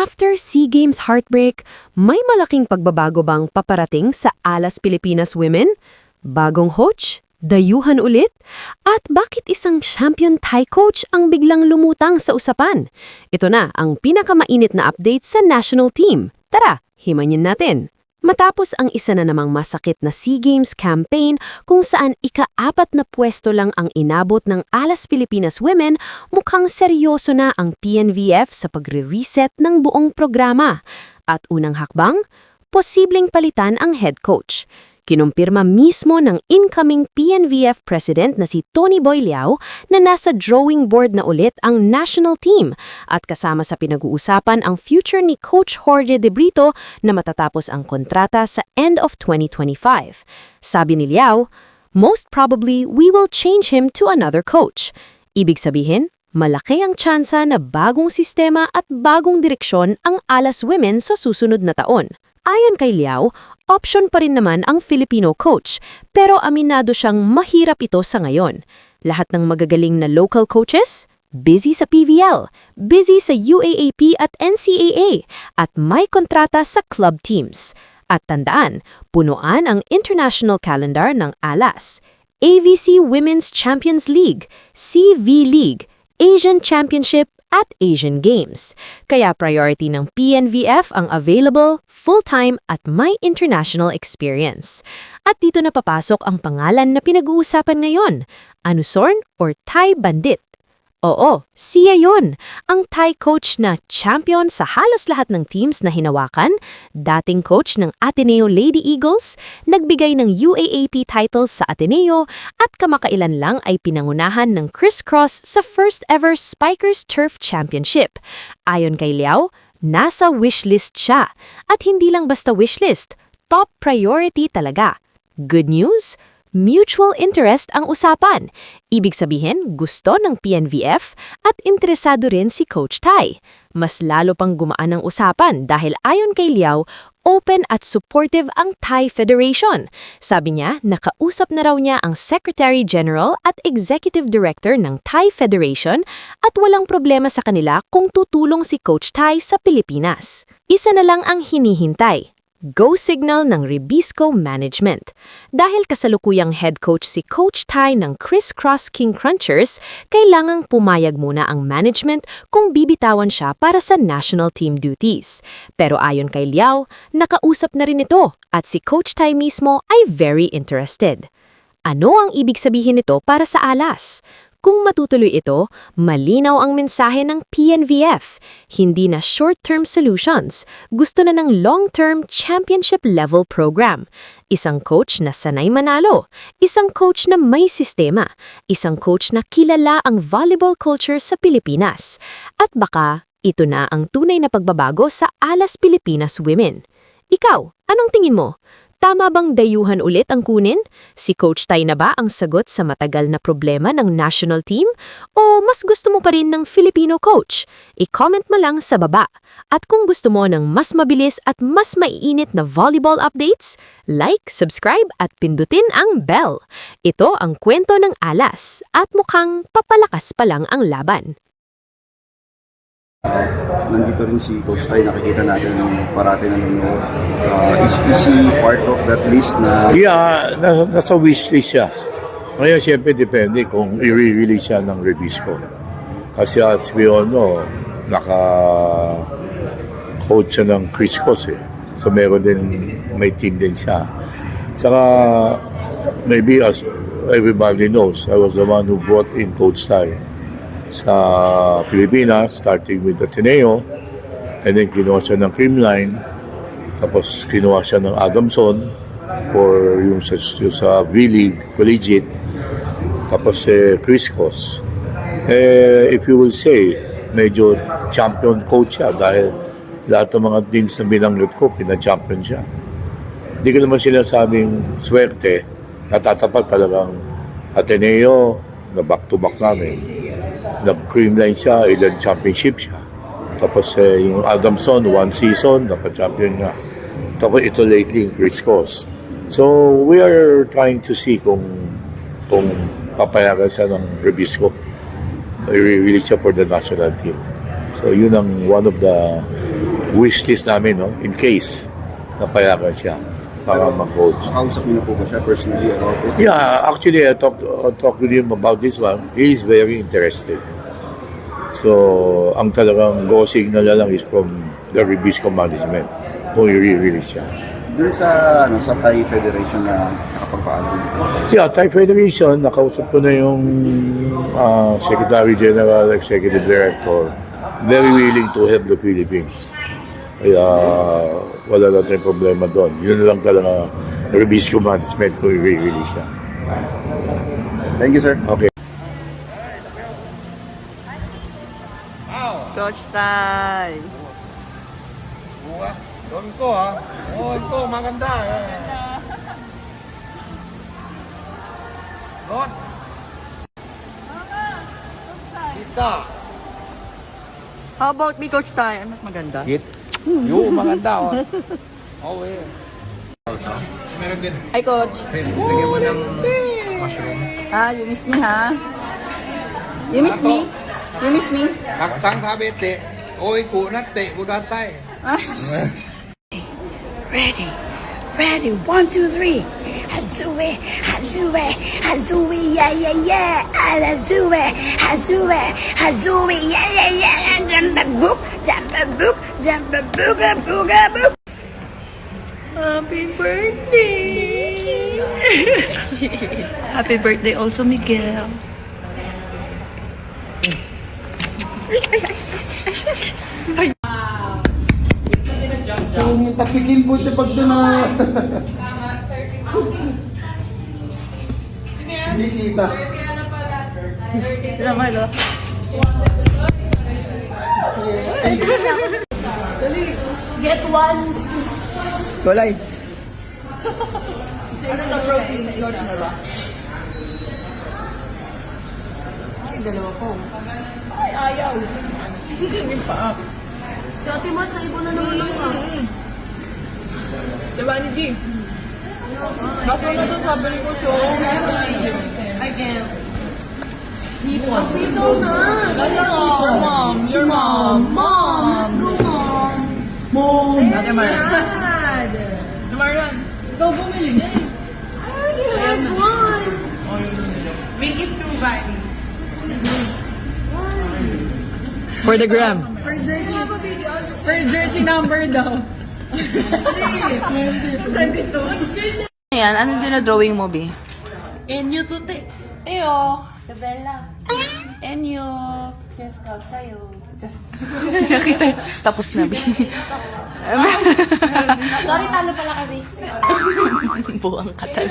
After SEA Games heartbreak, may malaking pagbabago bang paparating sa Alas Pilipinas Women? Bagong coach? Dayuhan ulit? At bakit isang champion Thai coach ang biglang lumutang sa usapan? Ito na ang pinakamainit na update sa national team. Tara, himayin natin. Matapos ang isa na namang masakit na SEA Games campaign kung saan ika-4 na pwesto lang ang inabot ng Alas Pilipinas Women, mukhang seryoso na ang PNVF sa pagre-reset ng buong programa. At unang hakbang, posibleng palitan ang head coach. Kinumpirma mismo ng incoming PNVF president na si Tony Boy Liao na nasa drawing board na ulit ang national team at kasama sa pinag-uusapan ang future ni Coach Jorge De Brito na matatapos ang kontrata sa end of 2025. Sabi ni Liao, "Most probably we will change him to another coach." Ibig sabihin, malaki ang tsansa na bagong sistema at bagong direksyon ang Alas Women sa susunod na taon. Ayon kay Liao, option pa rin naman ang Filipino coach, pero aminado siyang mahirap ito sa ngayon. Lahat ng magagaling na local coaches, busy sa PVL, busy sa UAAP at NCAA, at may kontrata sa club teams. At tandaan, punuan ang international calendar ng Alas, AVC Women's Champions League, CV League, Asian Championship, at Asian Games. Kaya priority ng PNVF ang available, full-time at may international experience. At dito na papasok ang pangalan na pinag-uusapan ngayon, Anusorn or Thai Bandit. Oo, siya yun, ang Thai coach na champion sa halos lahat ng teams na hinawakan, dating coach ng Ateneo Lady Eagles, nagbigay ng UAAP titles sa Ateneo at kamakailan lang ay pinangunahan ng crisscross sa first ever Spikers Turf Championship. Ayon kay Liao, nasa wishlist siya. At hindi lang basta wishlist, top priority talaga. Good news? Mutual interest ang usapan. Ibig sabihin, gusto ng PNVF at interesado rin si Coach Thai. Mas lalo pang gumaan ang usapan dahil ayon kay Liao, open at supportive ang Thai Federation. Sabi niya, nakausap na raw niya ang Secretary General at Executive Director ng Thai Federation at walang problema sa kanila kung tutulong si Coach Thai sa Pilipinas. Isa na lang ang hinihintay. Go signal ng Ribisco Management. Dahil kasalukuyang head coach si Coach Thai ng Crisscross King Crunchers, kailangang pumayag muna ang management kung bibitawan siya para sa national team duties. Pero ayon kay Liao, nakausap na rin ito at si Coach Thai mismo ay very interested. Ano ang ibig sabihin nito para sa Alas? Kung matutuloy ito, malinaw ang mensahe ng PNVF. Hindi na short-term solutions. Gusto na ng long-term championship-level program. Isang coach na sanay manalo. Isang coach na may sistema. Isang coach na kilala ang volleyball culture sa Pilipinas. At baka, ito na ang tunay na pagbabago sa Alas Pilipinas Women. Ikaw, anong tingin mo? Tama bang dayuhan ulit ang kunin? Si Coach Thai na ba ang sagot sa matagal na problema ng national team? O mas gusto mo pa rin ng Filipino coach? I-comment mo lang sa baba. At kung gusto mo ng mas mabilis at mas maiinit na volleyball updates, like, subscribe at pindutin ang bell. Ito ang kwento ng Alas at mukhang papalakas pa lang ang laban. Nandito rin si Coach Thai, nakikita natin parati nanonood. Is he part of that list na... Yeah, nasa wish list siya. Ngayon, siyempre, depende kung i-release siya ng Ribisco. Kasi as we all know, naka-coach siya ng crisscross eh. So, meron din, may team din siya. Saka, maybe as everybody knows, I was the one who brought in Coach Thai sa Pilipinas, starting with Ateneo, and then kinuha siya ng Creamline, tapos kinuha siya ng Adamson for yung sa V-League, Collegiate, tapos crisscross. If you will say, medyo champion coach siya dahil lahat ng mga teams na binanggit ko, pina-champion siya. Hindi ko naman sila sabing swerte, natatapat talagang Ateneo, na back-to-back namin. Nag-creamline siya, ilang championship siya. Tapos yung Adamson, 1 season, napa-champion nga. Tapos ito lately, crisscross. So, we are trying to see kung papayagan siya ng Ribisco. I-release siya for the national team. So, yun ang one of the wishlist namin, no? In case napayagan siya para mag-coach. Nakausap niyo na po ba siya personally about it? Yeah, actually, I talked with him about this one. He is very interested. So, ang talagang go signal na lang is from the Ribisco management kung i-release siya. Dun sa, sa Thai Federation na nakapagpaalam. Yeah, Thai Federation, nakausap ko na yung Secretary General, Executive Director, very willing to help the Philippines. Kaya wala na tayong problema doon. Yun lang talaga Ribisco management kung i-release siya. Thank you, sir. Okay. Coach Tay. Doon ko ha. Oh, ito maganda. Doon. Kita. How about me, Coach Tay? Ano maganda? Git. Yo, maganda oh. Oh, eh. Hi, Coach. Lagyan mo ng mushroom. You miss me, ha? You miss me? You miss me? Taktang kabete. Oy, kunate, kudatay. Ready, ready, 1, 2, 3. Hazue, hazue, hazue, yeah, yeah, yeah. Hazue, hazue, hazue, yeah, yeah, yeah. Jumpa boop, jumpa booga, booga, boop. Happy birthday! Happy birthday also, Miguel. Yung tapikin po ito pag doon na... Hindi kita. Sila Marlo. Get one scoop. Kulay. Ano na protein? Coach na ba? Ay, dalawa po. Ay, ayaw. Hindi pa. Dati mas na ibo na naman lang ka. Diba, ni G? Kaso na doon sabi ni Coach, I can't. Dito na. Your mom. Your mom. Mom. Let's go, mom. Mom. Ate Marian. Ate Marian. Ikaw bumili niya eh. I had one. Make it two, Vani. For the gram. For jersey number daw. Ayan, ano dinadrawing mo, Bi? Enyo to te. Teo. Tabella. Enyo. Yes, scout tayo. Tapos na, Bi. Sorry, talo pala kami. Buwang ka talaga.